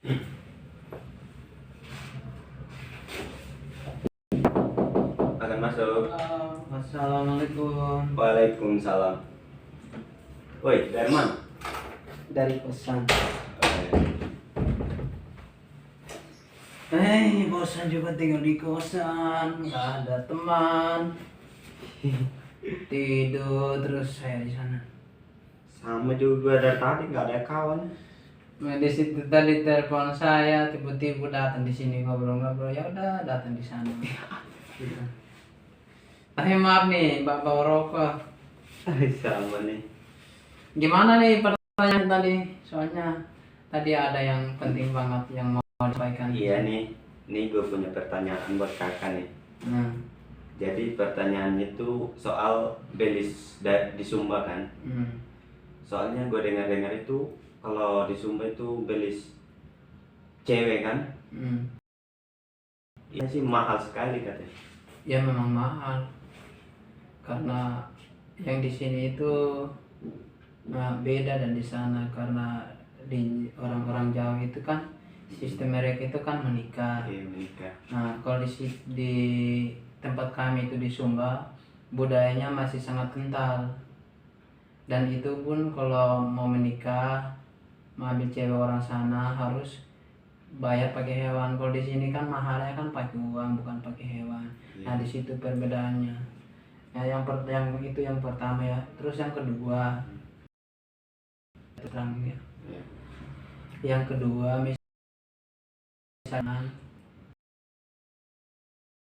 Akan masuk. Assalamualaikum. Waalaikumsalam. Woi, dari mana? Dari kosan. Eh, Bosan juga tinggal di kosan, nggak ada teman. Tidur terus saya di sana. sama juga dari tadi nggak ada kawan. Nah, di situ tadi telepon saya, tiba-tiba datang di sini ngobrol-ngobrol, ya udah datang di sana. Gitu. Tapi maaf nih, Mbak bawa rokok. Sama nih. Gimana nih pertanyaan tadi? Soalnya tadi ada yang penting banget yang mau disampaikan. Iya nih gue punya pertanyaan buat kakak nih. Nah, Jadi pertanyaannya tuh soal belis di Sumba kan. Soalnya gue dengar-dengar itu kalau di Sumba itu belis cewek kan. Iya sih mahal sekali katanya. Ya memang mahal karena yang di sini itu beda dan di sana, karena di orang-orang Jawa itu kan sistem mereka itu kan menikah. Iya menikah. Nah, kalau di tempat kami itu di Sumba budayanya masih sangat kental, dan itu pun kalau mau menikah mengambil cewek orang sana harus bayar pakai hewan. Kalau di sini kan mahalnya kan pakai uang bukan pakai hewan. Nah, di situ perbedaannya. Nah, yang itu yang pertama ya. Terus yang kedua, terangnya. Yang kedua misalnya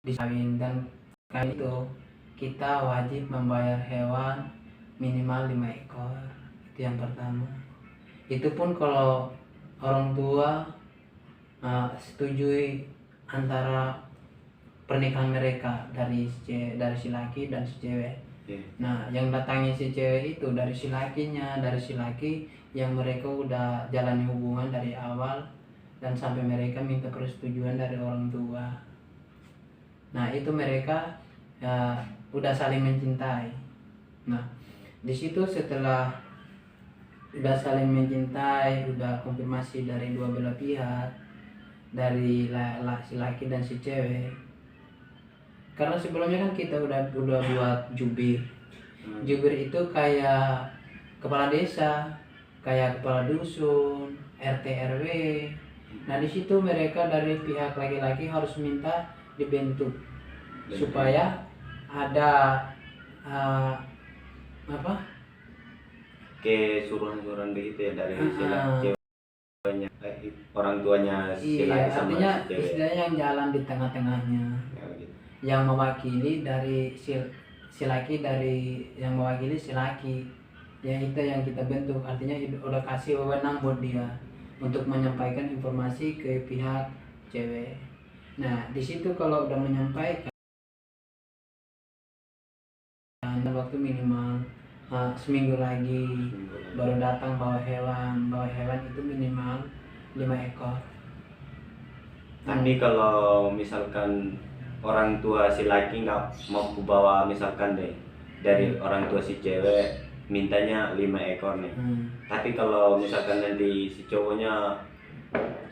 dikawin dan kali itu kita wajib membayar hewan minimal 5 ekor. Itu yang pertama. Itu pun kalau orang tua setujui antara pernikahan mereka dari si laki dan si cewek. Nah, yang datangi si cewek itu dari si lakinya, dari si laki yang mereka udah jalani hubungan dari awal dan sampai mereka minta persetujuan dari orang tua. Nah, itu mereka udah saling mencintai. Nah, di situ setelah udah saling mencintai, udah konfirmasi dari dua belah pihak, dari si laki dan si cewek. Karena sebelumnya kan kita udah buat jubir. Jubir itu kayak kepala desa, kayak kepala dusun, RT RW. Nah, di situ mereka dari pihak laki-laki harus minta dibentuk supaya ada Kayak suruhan-suruhan begitu ya dari si ceweknya, orang tuanya si laki sama artinya si cewek. istilahnya yang jalan di tengah-tengahnya, Ya, gitu. yang mewakili dari si laki, dari yang mewakili si laki, ya itu yang kita bentuk. Artinya udah kasih wewenang buat dia untuk menyampaikan informasi ke pihak cewek. Nah, di situ kalau udah menyampaikan waktu minimal seminggu lagi baru datang bawa hewan itu minimal 5 ekor. Tapi kalau misalkan orang tua si laki nggak mau bawa misalkan deh dari orang tua si cewek mintanya 5 ekor nih. Tapi kalau misalkan nanti si cowoknya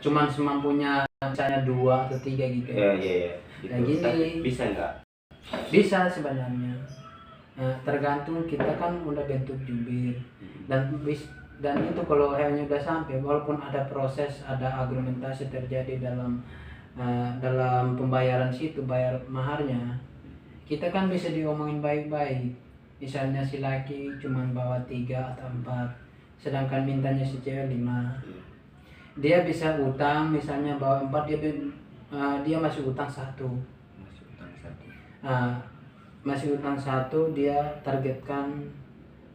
cuman semampunya misalnya 2 atau 3 gitu. Iya. Gitu. Nah, gini. Tapi bisa nggak? Bisa sebenarnya. Tergantung, kita kan udah bentuk jubir dan itu kalau hewannya udah sampai, walaupun ada proses, ada argumentasi terjadi dalam pembayaran situ, bayar maharnya, kita kan bisa diomongin baik-baik. Misalnya si laki cuman bawa 3 atau 4, sedangkan mintanya si cewek 5. Dia bisa utang, misalnya bawa 4, dia masih utang 1. Masih utang 1, dia targetkan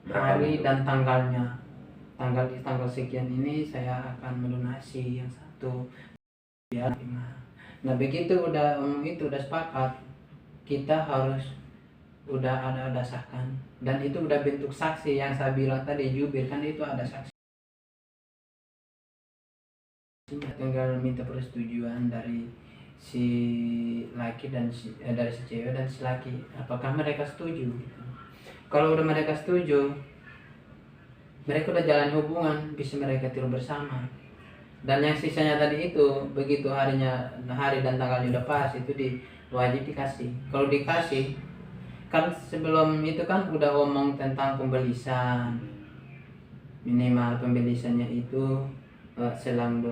hari dan tanggalnya. Tanggal sekian ini saya akan melunasi yang 1 biar 5. Nah, begitu udah itu udah sepakat, kita harus udah ada sahkan, dan itu udah bentuk saksi yang saya bilang tadi, jubir kan itu ada saksi. Tinggal minta persetujuan dari si laki dan dari si cewek dan si laki, apakah mereka setuju gitu. Kalau udah mereka setuju, mereka udah jalan hubungan, bisa mereka tidur bersama. Dan yang sisanya tadi itu begitu hari dan tanggalnya udah pas itu wajib dikasih. Kalau dikasih kan sebelum itu kan udah ngomong tentang pembelisan, minimal pembelisannya itu selang 2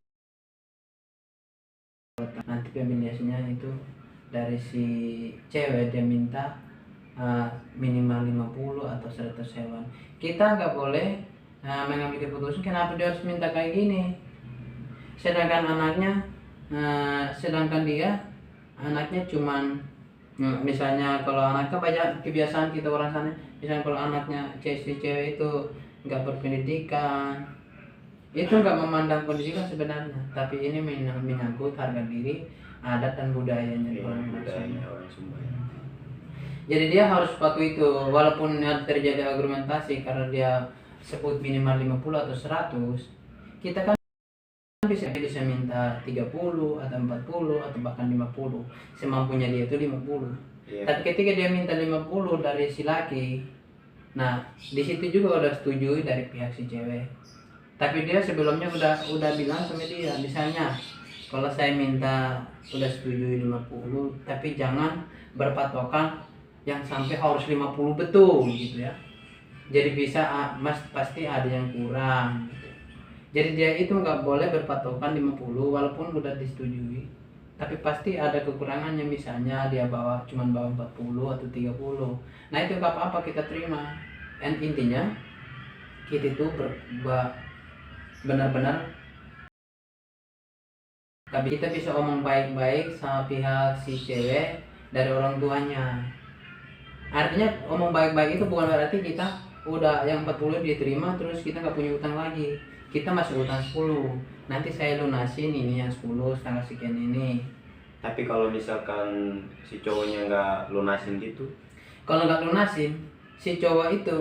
tahun. Nanti pembelisannya itu dari si cewek dia minta minimal 50 atau 100 hewan. Kita nggak boleh mengambil keputusan kenapa dia harus minta kayak gini, sedangkan anaknya cuman misalnya kalau anaknya banyak kebiasaan kita orang sana, misalnya kalau anaknya cewek itu nggak berpendidikan, itu nggak memandang pendidikan sebenarnya, tapi ini menyangkut harga diri, adat dan budayanya orang Sumba. Jadi dia harus patuhi itu, walaupun terjadi argumentasi karena dia sebut minimal 50 atau 100, kita kan bisa minta 30 atau 40 atau bahkan 50, semampunya dia itu 50. Tapi ketika dia minta 50 dari si laki, nah di situ juga udah setuju dari pihak si cewek. Tapi dia sebelumnya udah bilang sama dia, misalnya kalau saya minta udah setuju 50, tapi jangan berpatokan yang sampai harus 50 betul gitu ya. Jadi bisa pasti ada yang kurang gitu. Jadi dia itu nggak boleh berpatokan 50 walaupun udah disetujui, tapi pasti ada kekurangannya, misalnya dia cuman bawa 40 atau 30. Nah itu nggak apa-apa, kita terima. Dan intinya kita itu benar-benar kita bisa omong baik-baik sama pihak si cewek dari orang tuanya. Artinya omong baik-baik itu bukan berarti kita udah yang 40 diterima terus kita nggak punya utang lagi. Kita masih utang 10, nanti saya lunasin ini yang 10 tanggal sekian ini. Tapi kalau misalkan si cowoknya nggak lunasin gitu? Kalau nggak lunasin, si cowok itu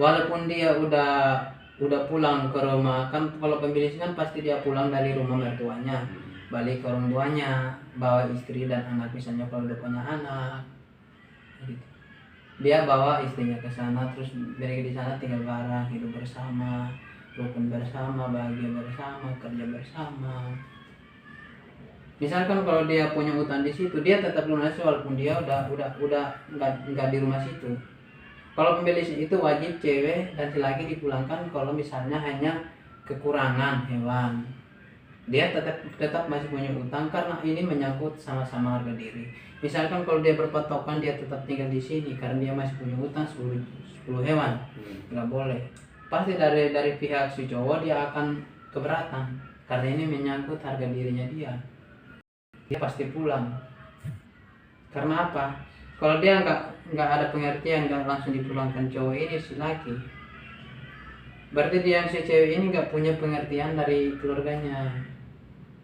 walaupun dia udah pulang ke rumah, kan kalau pembilis kan pasti dia pulang dari rumah mertuanya, balik ke orang tuanya, bawa istri dan anak, misalnya kalau udah punya anak gitu. Dia bawa istrinya ke sana, terus mereka di sana tinggal bareng, hidup bersama, rukun bersama, bahagia bersama, kerja bersama. Misalkan kalau dia punya utang di situ, dia tetap lunasi walaupun dia udah nggak di rumah situ. Kalau pembelis itu wajib cewek dan si laki dipulangkan kalau misalnya hanya kekurangan hewan. Dia tetap masih punya utang karena ini menyangkut sama-sama harga diri. Misalkan kalau dia berpatokan dia tetap tinggal di sini karena dia masih punya utang 10 hewan, nggak boleh. Pasti dari pihak si cowok dia akan keberatan karena ini menyangkut harga dirinya dia pasti pulang. Karena apa? Kalau dia nggak ada pengertian, nggak langsung dipulangkan cowok ini si laki, berarti dia si cewek ini nggak punya pengertian dari keluarganya.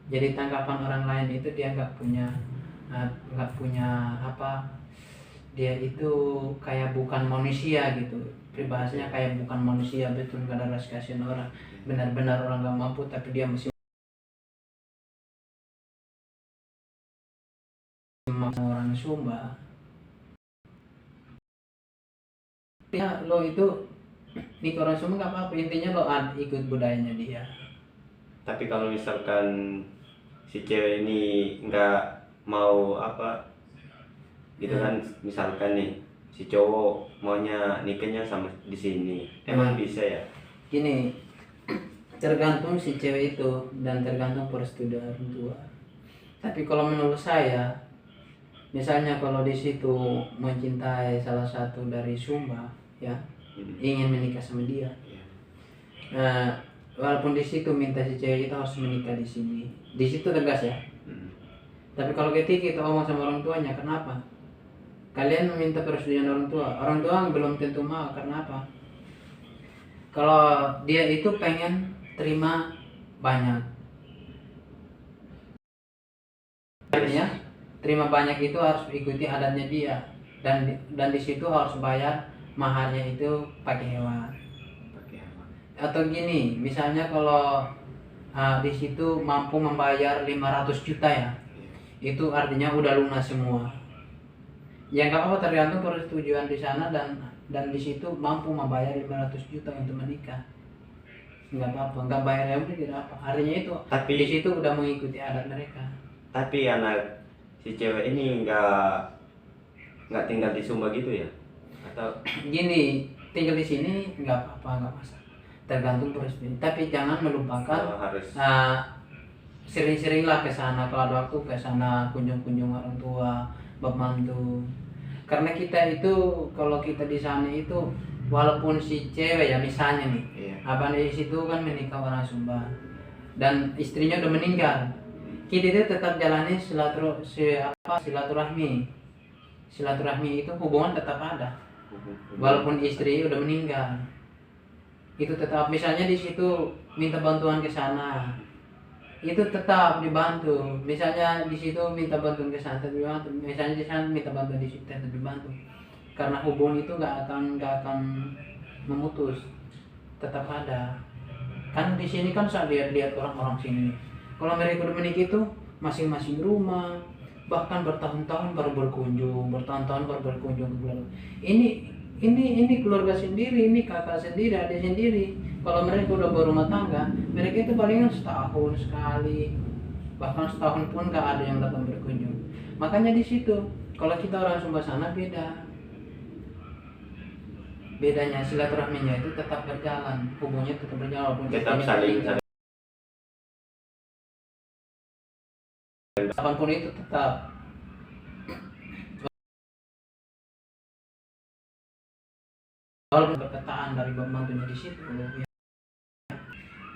Jadi tanggapan orang lain itu dia nggak punya apa, dia itu kayak bukan manusia gitu, peribahasanya kayak bukan manusia, betul, nggak ada rasa kasihan orang, benar-benar orang nggak mampu tapi dia masih orang Sumba. Ya lo itu di orang Sumba nggak apa-apa, intinya lo ikut budayanya dia. Tapi kalau misalkan si cewek ini nggak mau apa gitu kan, misalkan nih si cowok maunya nikahnya sama di sini, emang bisa ya? Gini, tergantung si cewek itu dan tergantung persetujuan orang tua. Tapi kalau menurut saya, misalnya kalau di situ mencintai salah satu dari Sumba ya, ingin menikah sama dia, walaupun di situ minta si cewek itu harus menikah di sini, di situ tegas ya. Tapi kalau ketika kita ngomong sama orang tuanya, kenapa kalian meminta persetujuan orang tua belum tentu mau. Karena apa? Kalau dia itu pengen terima banyak, artinya terima banyak itu harus ikuti adatnya dia, dan di situ harus bayar maharnya itu pakai hewan. Atau gini, misalnya kalau di situ mampu membayar 500 juta ya, itu artinya udah lunas semua. Ya nggak apa-apa, tergantung persetujuan di sana dan di situ mampu membayar 500 juta untuk menikah. nggak apa-apa, nggak bayar yang penting tidak apa. Artinya itu Tapi di situ udah mengikuti adat mereka. tapi anak si cewek ini nggak tinggal di Sumba gitu ya? Atau Gini, tinggal di sini nggak apa-apa, nggak masalah, tergantung presiden. Tapi jangan melupakan harus sering-seringlah ke sana, kalau ada waktu ke sana, kunjung-kunjung orang tua, bab mantu. Karena kita itu kalau kita di sana itu walaupun si cewek ya misalnya nih, iya. abang di situ kan menikah orang Sumba dan istrinya udah meninggal, kita itu tetap jalani silaturahmi. Silaturahmi itu hubungan tetap ada walaupun istri udah meninggal. Itu tetap, misalnya di situ minta bantuan ke sana, itu tetap dibantu. Misalnya di situ minta bantuan ke sana, tetap dibantu. Misalnya di sana minta bantuan di situ, tetap dibantu. Karena hubungan itu nggak akan memutus, tetap ada. Kan di sini kan saya lihat orang-orang sini, kalau mereka udah menikah itu masing-masing rumah, bahkan bertahun-tahun baru berkunjung ke bulan. Ini keluarga sendiri, ini kakak sendiri, adik sendiri. Kalau mereka udah berumah tangga, mereka itu palingan setahun sekali, bahkan setahun pun nggak ada yang datang berkunjung. Makanya di situ, kalau kita orang Sumba sana bedanya silaturahminya itu tetap berjalan, hubungannya tetap berjalan walaupun Tetap istrinya saling meninggal. Apapun itu tetap walaupun perkataan dari pembantunya di situ ya.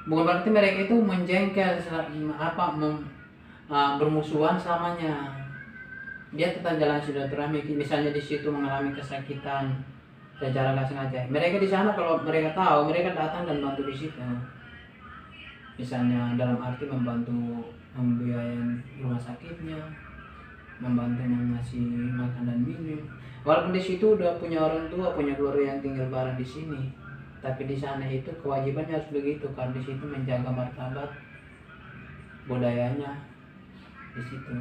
Bukan berarti mereka itu menjengkel bermusuhan selamanya. Dia tetap jalan silaturahmi. Misalnya di situ mengalami kesakitan secara nggak sengaja, mereka di sana kalau mereka tahu, mereka datang dan bantu di situ. Misalnya dalam arti membantu membiayai rumah sakitnya, membantu mengasih makan dan minum. Walaupun di situ udah punya orang tua, punya keluarga yang tinggal bareng di sini, tapi di sana itu kewajibannya harus begitu, karena di situ menjaga martabat budayanya di situ.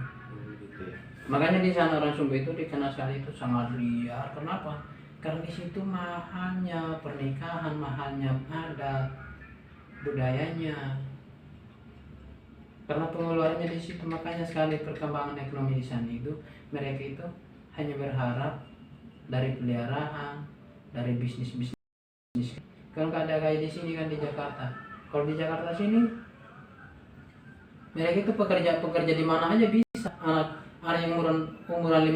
Makanya di sana orang Sumba itu dikenal sekali itu sangat liar. Kenapa? Karena di situ mahalnya pernikahan, mahalnya adat budayanya. Karena pengeluarannya di situ, makanya sekali perkembangan ekonomi di sana itu mereka itu hanya berharap dari peliharaan, dari bisnis. Kalau nggak ada kayak di sini kan di Jakarta. Kalau di Jakarta sini mereka itu pekerja di mana aja bisa. Anak yang umuran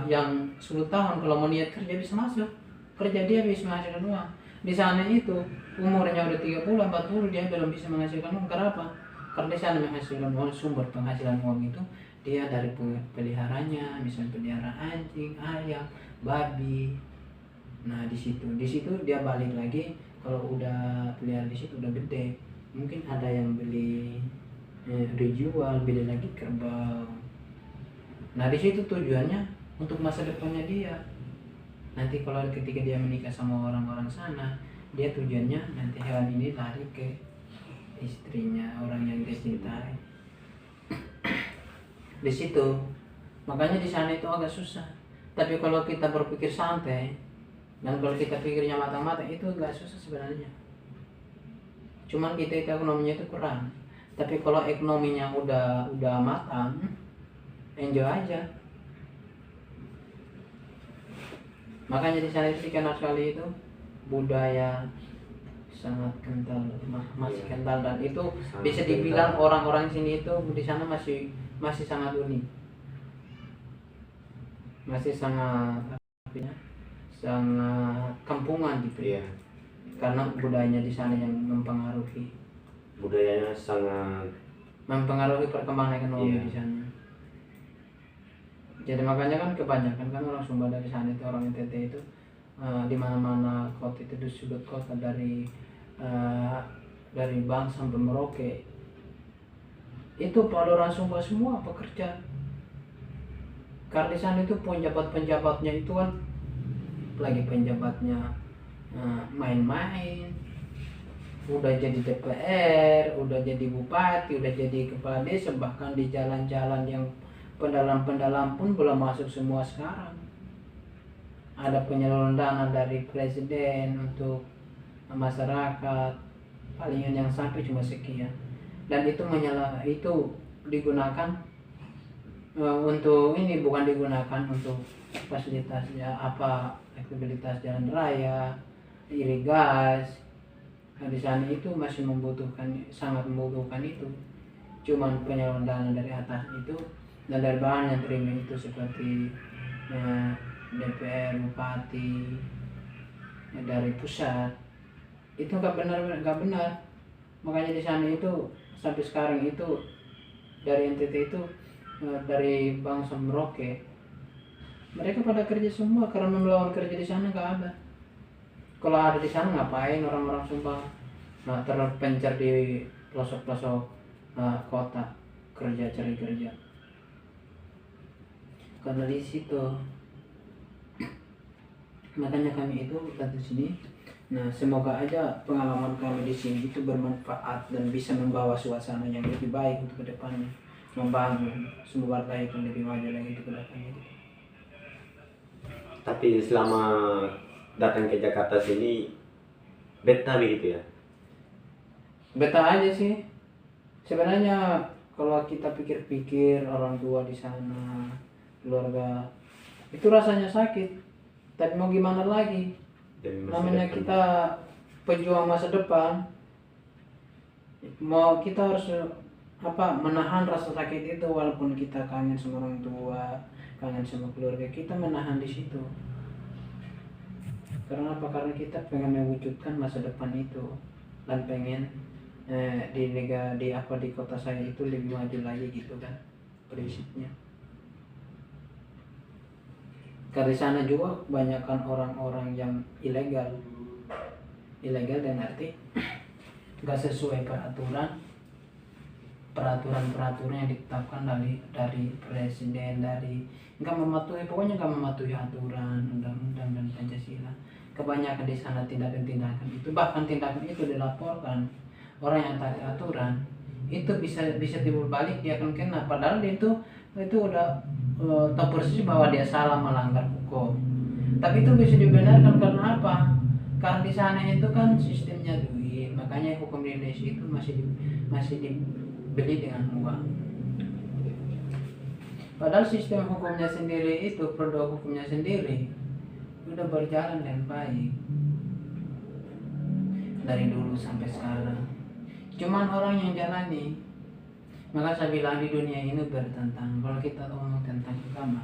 yang 10 tahun kalau mau niat kerja bisa masuk. Kerja dia bisa menghasilkan uang. Di sana itu umurnya udah 30, 40 dia belum bisa menghasilkan uang. Kenapa? Karena di sana menghasilkan uang, sumber penghasilan uang itu dia dari peliharanya, misalnya pelihara anjing, ayam, babi. Nah di situ dia balik lagi kalau udah pelihara di situ udah gede, mungkin ada yang beli dijual, beli lagi kerbau. Nah di situ tujuannya untuk masa depannya dia. Nanti kalau ketika dia menikah sama orang-orang sana, dia tujuannya nanti hewan ini lari ke istrinya, orang yang dia cintai. Di situ, makanya di sana itu agak susah. Tapi kalau kita berpikir santai dan kalau kita pikirnya matang-matang itu agak susah sebenarnya. Cuman kita itu ekonominya itu kurang. Tapi kalau ekonominya udah matang, enjoy aja. Makanya di sana itu dikenal sekali itu budaya sangat kental, masih kental, dan itu sangat bisa dibilang kental. Orang-orang sini itu di sana masih sangat unik, masih sangat kampungan gitu. Iya. Karena budayanya di sana yang mempengaruhi. Budayanya sangat mempengaruhi perkembangan ekonomi di sana. Jadi makanya kan kebanyakan kan orang Sumba dari sana itu, orang NTT itu di mana-mana kota itu di sudut kota dari Bang sampai Merauke itu pada orang Sumba semua pekerja. Karena di sana itu penjabatnya itu kan lagi penjabatnya main-main, udah jadi DPR, udah jadi bupati, udah jadi kepala desa, bahkan di jalan-jalan yang pendalam pun belum masuk semua sekarang. Ada penyaluran dana dari presiden untuk masyarakat, palingan yang sampai cuma sekian, dan itu digunakan untuk ini, bukan digunakan untuk fasilitasnya apa, aktivitas jalan raya, irigas. Nah, di sana itu masih sangat membutuhkan itu, cuman penyaluran dana dari atas itu dan dari bahan yang terima itu seperti DPR, bupati, dari pusat, itu nggak benar. Makanya di sana itu sampai sekarang itu dari NTT itu dari bangsa Merauke, mereka pada kerja semua karena melawan kerja di sana nggak ada. Kalau ada di sana ngapain orang-orang Sumba terpencar di pelosok-pelosok kota cari kerja. Karena di situ, makanya kami itu datang ke sini. Nah, semoga aja pengalaman kami di sini itu bermanfaat dan bisa membawa suasana yang lebih baik untuk kedepannya, membangun sumber daya yang lebih maju lagi untuk kedepannya. Tapi selama datang ke Jakarta sini betah begitu ya? Betah aja sih. Sebenarnya kalau kita pikir-pikir, orang tua di sana, keluarga, itu rasanya sakit. Tapi mau gimana lagi? Namanya kita pejuang masa depan. Mau kita harus menahan rasa sakit itu, walaupun kita kangen sama orang tua, kangen sama keluarga, kita menahan di situ. Karena apa? Karena kita pengen mewujudkan masa depan itu dan pengen di kota saya itu lebih maju lagi gitu kan prinsipnya. Karena di sana juga kebanyakan orang-orang yang ilegal dan arti nggak sesuai peraturan yang ditetapkan dari presiden, pokoknya nggak mematuhi aturan undang-undang dan Pancasila. Kebanyakan di sana tindakan itu, bahkan tindakan itu dilaporkan. Orang yang taati aturan itu bisa timbul balik, dia akan kena, padahal dia itu udah tahu persis bahwa dia salah melanggar hukum. Tapi itu bisa dibenarkan karena apa? Karena di sana itu kan sistemnya duit, makanya hukum di Indonesia itu masih dibeli dengan uang. Padahal sistem hukumnya sendiri itu, produk hukumnya sendiri udah berjalan dengan baik dari dulu sampai sekarang. Cuman orang yang jalani. Maka saya bilang di dunia ini bertentangan. Kalau kita ngomong tentang agama,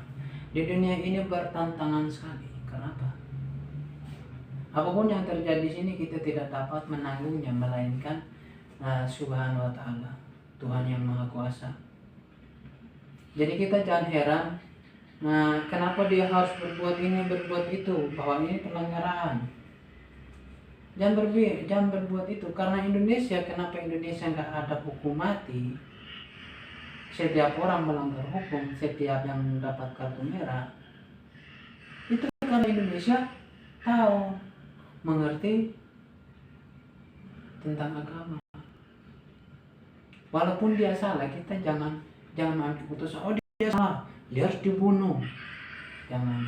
di dunia ini bertantangan sekali. Kenapa? Apapun yang terjadi di sini kita tidak dapat menanggungnya, melainkan Subhanahu wa Ta'ala, Tuhan yang Maha Kuasa. Jadi kita jangan heran, kenapa dia harus berbuat ini, berbuat itu, bahwa ini pelanggaran. Jangan berbuat itu. Karena Indonesia, kenapa Indonesia nggak ada hukum mati? Setiap orang melanggar hukum, setiap yang mendapat kartu merah, itu karena Indonesia tahu, mengerti tentang agama. Walaupun dia salah, kita jangan ambil keputusan, oh dia salah, dia harus dibunuh. Jangan.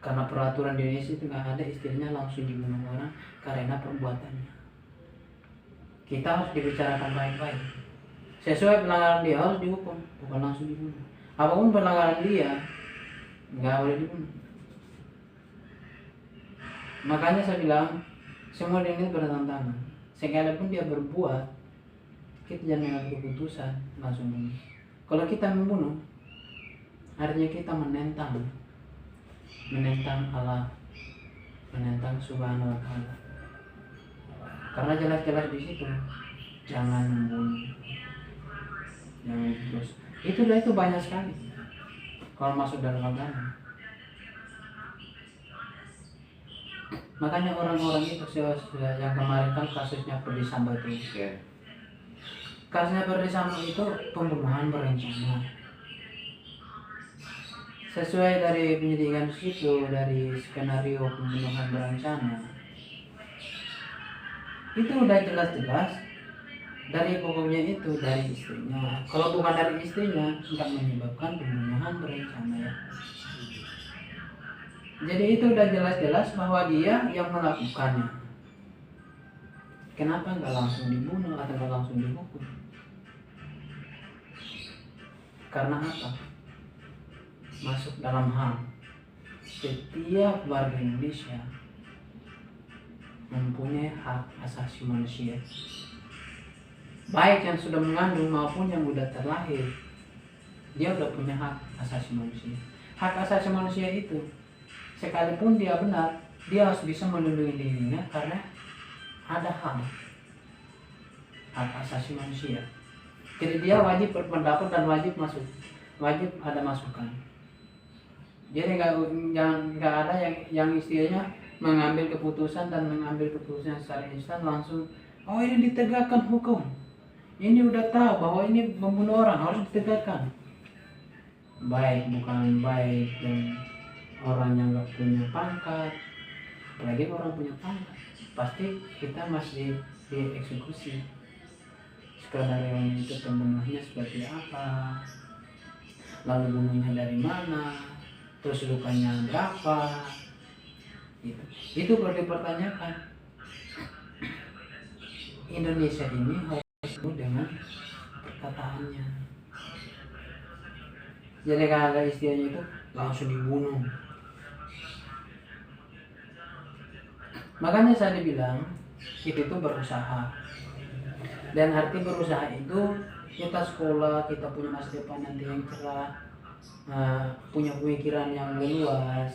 Karena peraturan di Indonesia itu nggak ada istilahnya langsung dibunuh orang karena perbuatannya. Kita harus dibicarakan baik-baik. Sesuai pelanggaran dia harus dihukum, bukan langsung dibunuh. Apapun pelanggaran dia, nggak boleh dibunuh. Makanya saya bilang, semua ini bertentangan. Sekalipun dia berbuat, kita jangan mengambil keputusan langsung bunuh. Kalau kita membunuh, artinya kita menentang Allah, menentang Subhanahu wa Ta'ala. Karena jelas-jelas di situ, jangan membunuh, jangan terus. Itu banyak sekali kalau masuk dalam agama. Makanya orang-orang itu yang kemarin kan kasusnya Ferdy Sambo itu. Kasusnya Ferdy Sambo itu pembunuhan berencana. Sesuai dari penyidikan situ, dari skenario pembunuhan berencana, itu udah jelas-jelas dari pokoknya itu dari istrinya. Kalau bukan dari istrinya, nggak menyebabkan pembunuhan berencana ya. Jadi itu udah jelas-jelas bahwa dia yang melakukannya. kenapa nggak langsung dibunuh atau nggak langsung dihukum? Karena apa? Masuk dalam HAM, setiap warga Indonesia mempunyai hak asasi manusia, baik yang sudah mengandung maupun yang sudah terlahir. Dia udah punya hak asasi manusia. Hak asasi manusia itu, sekalipun dia benar, dia harus bisa melindungi dirinya karena ada HAM, hak asasi manusia. Jadi dia wajib berpendapat dan wajib ada masukan. Jadi nggak ada yang istilahnya mengambil keputusan secara instan langsung, oh ini ditegakkan hukum, ini udah tahu bahwa ini membunuh orang harus ditegakkan. Bukan baik dan orang yang nggak punya pangkat, apalagi orang punya pangkat, pasti kita masih dieksekusi. Skenario itu pembunuhnya seperti apa, lalu bunuhnya dari mana, terus lukanya berapa, itu perlu dipertanyakan. Indonesia ini harus penuh dengan perkataannya. Jadi kalau ada istilahnya itu langsung dibunuh. Makanya saya dibilang kita itu berusaha. Dan arti berusaha itu kita sekolah, kita punya masa depan nanti yang cerah, punya pemikiran yang luas.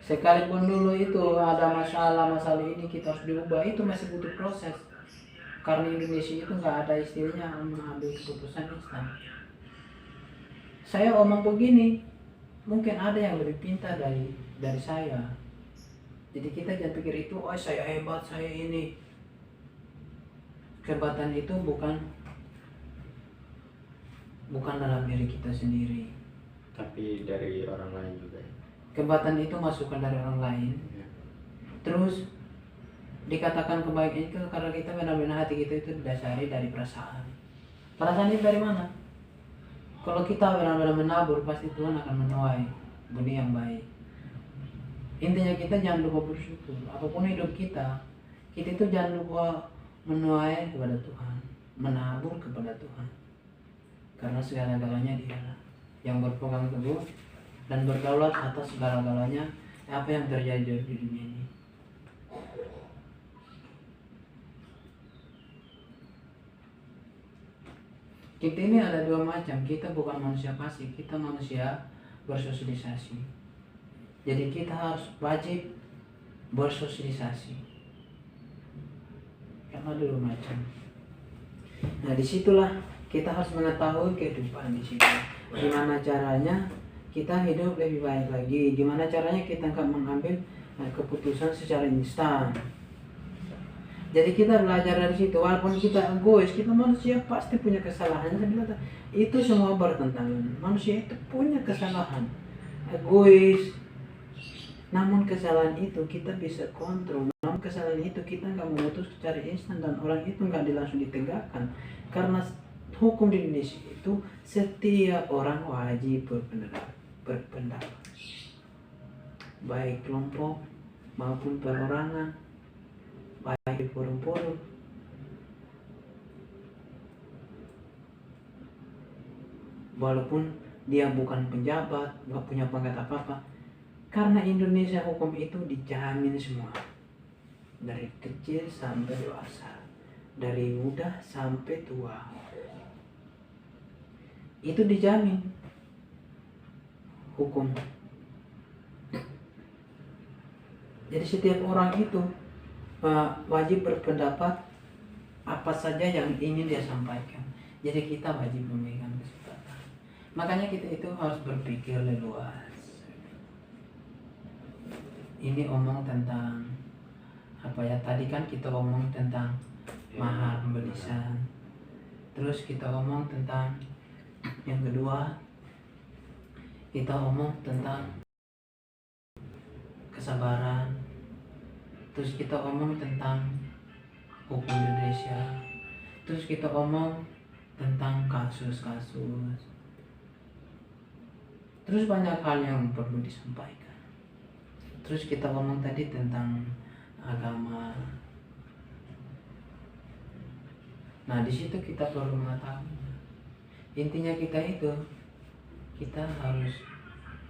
Sekalipun dulu itu ada masalah ini kita harus diubah, itu masih butuh proses. Karena Indonesia itu nggak ada istilahnya mengambil keputusan instan. Saya omong begini, mungkin ada yang lebih pintar dari saya. Jadi kita jangan pikir itu, oh saya hebat, saya ini. Kehebatan itu bukan dalam diri kita sendiri, tapi dari orang lain juga. Kehebatan itu masukan dari orang lain. Terus dikatakan kebaikan itu karena kita benar-benar hati kita itu didasari dari perasaan. Perasaan itu dari mana? Kalau kita benar-benar menabur, pasti Tuhan akan menuai benih yang baik. Intinya kita jangan lupa bersyukur. Apapun hidup kita itu jangan lupa menuai kepada Tuhan, menabur kepada Tuhan. Karena segala-galanya Dialah yang berpegang teguh dan berdaulat atas segala-galanya apa yang terjadi di dunia ini. Kita ini ada dua macam, kita bukan manusia pasif, kita manusia bersosialisasi. Jadi kita harus wajib bersosialisasi. Karena ada dua macam. Nah disitulah kita harus mengetahui kehidupan di situ. Gimana caranya kita hidup lebih baik lagi, gimana caranya kita nggak mengambil keputusan secara instan. Jadi kita belajar dari situ, walaupun kita egois, kita manusia pasti punya kesalahan. Itu semua bertentangan. Manusia itu punya kesalahan, egois. Namun kesalahan itu kita bisa kontrol. Namun kesalahan itu kita nggak memutus secara instan dan orang itu nggak langsung ditegakkan. Karena hukum di Indonesia itu setiap orang wajib berpendapat, baik kelompok maupun perorangan, baik di forum-forum. Walaupun dia bukan pejabat, nggak punya pangkat apa-apa, karena Indonesia hukum itu dijamin semua, dari kecil sampai dewasa, dari muda sampai tua, itu dijamin hukum. Jadi setiap orang itu wajib berpendapat apa saja yang ingin dia sampaikan. Jadi kita wajib memberikan kesempatan. Makanya kita itu harus berpikir luas. Ini omong tentang apa ya, tadi kan kita omong tentang mahar pembelian. Terus kita omong tentang yang kedua, kita omong tentang kesabaran. Terus kita omong tentang hukum Indonesia. Terus kita omong tentang kasus-kasus. Terus banyak hal yang perlu disampaikan. Terus kita ngomong tadi tentang agama. Nah, di situ kita perlu mengetahui. Intinya kita harus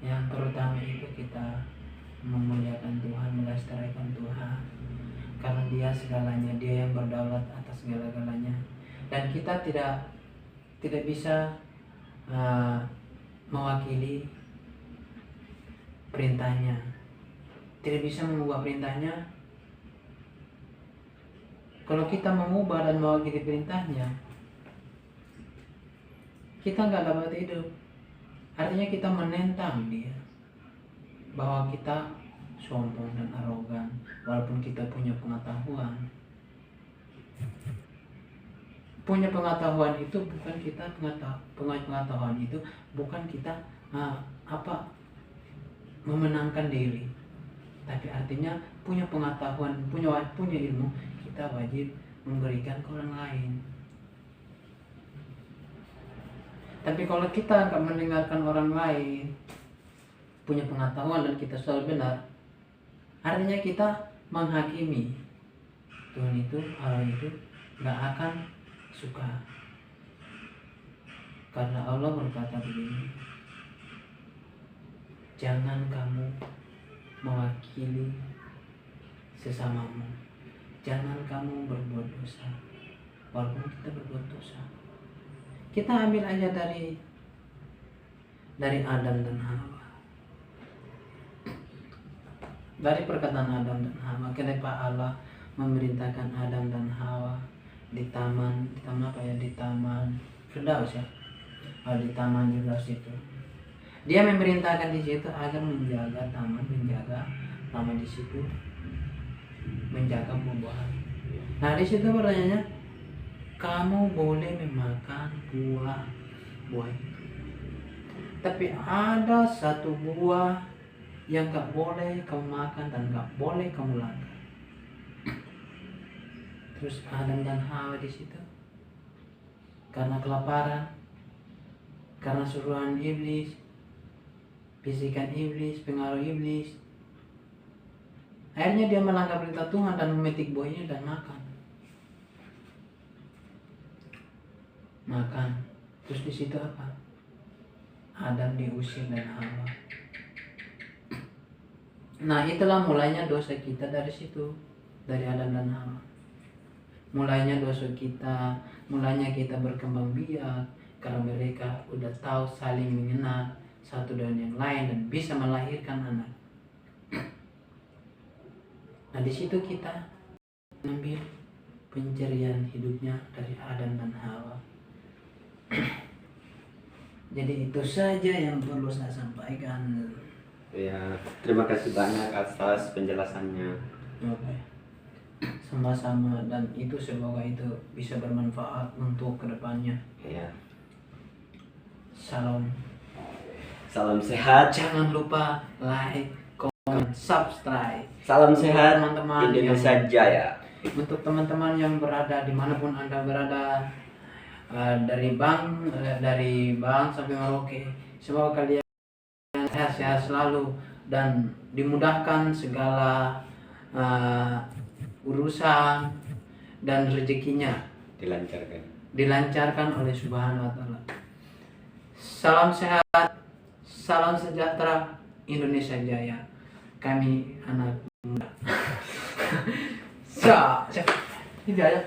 yang terutama itu kita memuliakan Tuhan, melestarikan Tuhan. Karena Dia segalanya, Dia yang berdaulat atas segala-galanya. Dan kita tidak bisa mewakili perintahnya, tidak bisa mengubah perintahnya. Kalau kita mengubah dan mewakili perintahnya, kita nggak dapat hidup. Artinya kita menentang Dia, bahwa kita sombong dan arogan walaupun kita punya pengetahuan. Punya pengetahuan itu bukan kita pengetahuan itu bukan kita memenangkan diri, tapi artinya punya pengetahuan, punya ilmu, kita wajib memberikan ke orang lain. Tapi kalau kita nggak mendengarkan orang lain, punya pengetahuan dan kita selalu benar, artinya kita menghakimi. Tuhan itu, Allah itu nggak akan suka. Karena Allah berkata begini, jangan kamu mewakili sesamamu, jangan kamu berbuat dosa. Walaupun kita berbuat dosa, kita ambil aja dari Adam dan Hawa. Dari perkataan Adam dan Hawa, kenapa Allah memerintahkan Adam dan Hawa di taman Firdaus ya, di taman Firdaus itu. Dia memerintahkan di situ agar menjaga taman di situ, menjaga buah-buahan. Nah, di situ pertanyaannya, kamu boleh memakan buah itu, tapi ada satu buah yang gak boleh kamu makan dan gak boleh kamu langgar. Terus Adam dan Hawa di situ karena kelaparan, karena suruhan iblis, bisikan iblis, pengaruh iblis, akhirnya dia melanggar perintah Tuhan dan memetik buahnya dan makan. Terus di situ apa? Adam diusir dan Hawa. Nah, itulah mulainya dosa kita dari situ, dari Adam dan Hawa. Mulainya dosa kita, mulainya kita berkembang biak karena mereka udah tahu saling mengenal satu dengan yang lain dan bisa melahirkan anak. Nah, di situ kita mengambil pencerian hidupnya dari Adam dan Hawa. Jadi itu saja yang perlu saya sampaikan. Ya, terima kasih banyak atas penjelasannya. Oke. Sama-sama, dan itu semoga itu bisa bermanfaat untuk kedepannya. Ya. Salam sehat. Jangan lupa like, comment, subscribe. Salam sehat teman-teman Indonesia Jaya. Untuk teman-teman yang berada dimanapun Anda berada, dari Bang sampai Merauke, semoga kalian sehat selalu dan dimudahkan segala urusan dan rezekinya dilancarkan oleh Subhanahu wa Ta'ala. Salam sehat, salam sejahtera, Indonesia Jaya. Kami anak muda. Ini aja.